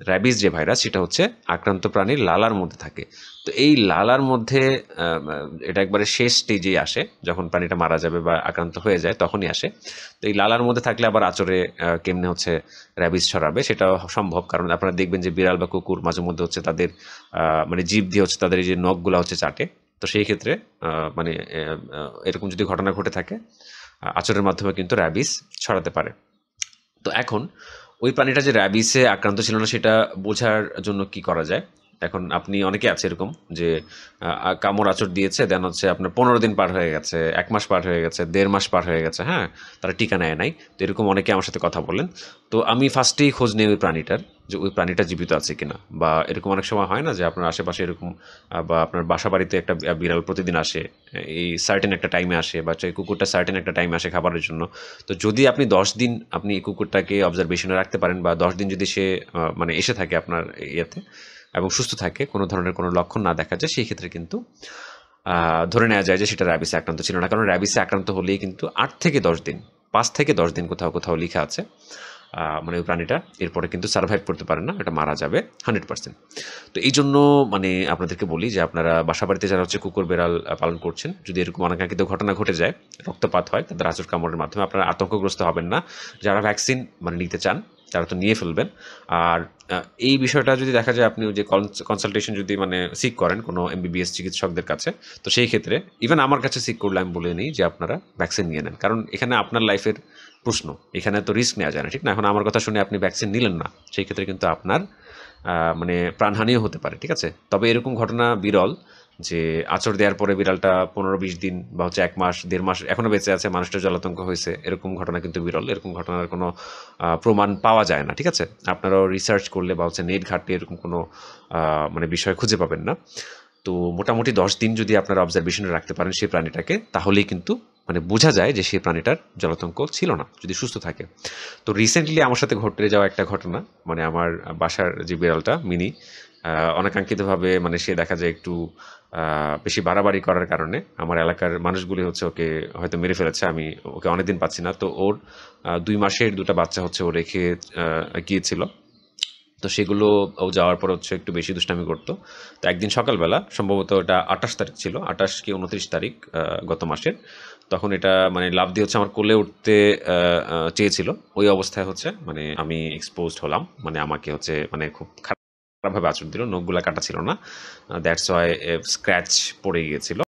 Rabies যে virus সেটা হচ্ছে আক্রান্ত প্রাণীর লালার মধ্যে থাকে। তো এই লালার মধ্যে এটা একবারে শেষ স্টেজেই আসে, যখন প্রাণীটা মারা যাবে বা আক্রান্ত হয়ে যায় তখনই আসে। তো এই লালার মধ্যে থাকলে আবার আচরে কেমনে হচ্ছে র্যাবিস ছড়াবে সেটাও সম্ভব, কারণ আপনারা দেখবেন যে বিড়াল বা কুকুর মাঝে মধ্যে হচ্ছে তাদের মানে জিভ দিয়ে হচ্ছে তাদের এই যে নখগুলা হচ্ছে চাটে। তো সেই ক্ষেত্রে মানে এরকম যদি ঘটনা ঘটে থাকে আচরের মাধ্যমে কিন্তু র্যাবিস ছড়াতে পারে। তো এখন ওই প্রাণীটা যে র্যাবিসে আক্রান্ত ছিল না সেটা বোঝার জন্য কি করা যায়? এখন আপনি অনেকে আছে এরকম যে কামড় আঁচড় দিয়েছে, দেন হচ্ছে আপনার 15 দিন পার হয়ে গেছে, 1 মাস পার হয়ে গেছে, 1.5 মাস পার হয়ে গেছে, হ্যাঁ? তারা টিকা নেয় নাই। তো এরকম অনেকে আমার সাথে কথা বলেন। তো আমি ফার্স্টেই খোঁজ নেই ওই প্রাণীটার, যে ওই প্রাণীটা জীবিত আছে কিনা। বা এরকম অনেক সময় হয় না যে আপনার আশেপাশে এরকম বা আপনার বাসাবাড়িতে একটা বিড়াল প্রতিদিন আসে, এই সার্টেন একটা টাইমে আসে, বা এই কুকুরটা সার্টেন একটা টাইমে আসে খাবারের জন্য। তো যদি আপনি 10 দিন আপনি এই কুকুরটাকে অবজারভেশনে রাখতে পারেন, বা 10 দিন যদি সে মানে এসে থাকে আপনার ইয়েতে এবং সুস্থ থাকে, কোনো ধরনের কোনো লক্ষণ না দেখা যায়, সেই ক্ষেত্রে কিন্তু ধরে নেওয়া যায় যে সেটা র্যাবিসে আক্রান্ত ছিল না। কারণ র্যাবিসে আক্রান্ত হলেই কিন্তু 8 থেকে 10 দিন, 5 থেকে 10 দিন কোথাও কোথাও লেখা আছে মানে ওই প্রাণীটা এরপরে কিন্তু সার্ভাইভ করতে পারে না, এটা মারা যাবে 100%। তো এই জন্য মানে আপনাদেরকে বলি যে আপনারা বাসাবাড়িতে যারা হচ্ছে কুকুর বেড়াল পালন করছেন, যদি এরকম অনাকাঙ্ক্ষিত ঘটনা ঘটে যায়, রক্তপাত হয় তাদের আঁচড় কামড়ের মাধ্যমে, আপনারা আতঙ্কগ্রস্ত হবেন না। যারা ভ্যাকসিন মানে নিতে চান তারা তো নিয়ে ফেলবেন। আর এই বিষয়টা যদি দেখা যায় আপনি যে কনসালটেশন যদি মানে সিক করেন কোনো এমবিবিএস চিকিৎসকদের কাছে, তো সেই ক্ষেত্রে ইভেন আমার কাছে সিক করলে আমি বলে নিই যে আপনারা ভ্যাকসিন নিয়ে নেন, কারণ এখানে আপনার লাইফের প্রশ্ন, এখানে তো রিস্ক নেওয়া যায় না, ঠিক না? এখন আমার কথা শুনে আপনি ভ্যাকসিন নিলেন না, সেই ক্ষেত্রে কিন্তু আপনার মানে প্রাণহানিও হতে পারে, ঠিক আছে? তবে এরকম ঘটনা বিরল যে আঁচড় দেওয়ার পরে বিড়ালটা 15-20 দিন বা হচ্ছে 1 মাস 1.5 মাস এখনও বেঁচে আছে, মানুষটা জলাতঙ্ক হয়েছে, এরকম ঘটনা কিন্তু বিরল। এরকম ঘটনার কোনো প্রমাণ পাওয়া যায় না, ঠিক আছে? আপনারাও রিসার্চ করলে বা হচ্ছে নেট ঘাটলে এরকম কোনো মানে বিষয় খুঁজে পাবেন না। তো মোটামুটি 10 দিন যদি আপনারা অবজারভেশনে রাখতে পারেন সেই প্রাণীটাকে, তাহলেই কিন্তু মানে বোঝা যায় যে সেই প্রাণীটার জলাতঙ্ক ছিল না, যদি সুস্থ থাকে। তো রিসেন্টলি আমার সাথে ঘটে যাওয়া একটা ঘটনা, মানে আমার বাসার যে বিড়ালটা মিনি, অনাকাঙ্ক্ষিতভাবে মানে সে দেখা যায় একটু বেশি বাড়াবাড়ি করার কারণে আমার এলাকার মানুষগুলি হচ্ছে ওকে হয়তো মেরে ফেলেছে। আমি ওকে অনেকদিন পাচ্ছি না। তো ওর 2 মাসের 2টা বাচ্চা হচ্ছে ও রেখে গিয়েছিল। তো সেগুলো ও যাওয়ার পর হচ্ছে একটু বেশি দুষ্টামি করতো। তো একদিন সকালবেলা, সম্ভবত এটা 28 তারিখ ছিল, 28 কি 29 তারিখ গত মাসের, তখন এটা মানে লাফ দিয়ে হচ্ছে আমার কোলে উঠতে চেয়েছিল। ওই অবস্থায় হচ্ছে মানে আমি এক্সপোজড হলাম, মানে আমাকে হচ্ছে মানে খুব খারাপভাবে আঁচড় দিল, নখগুলা কাটা ছিল না, দ্যাটস ওয়াই স্ক্র্যাচ পড়ে গিয়েছিল।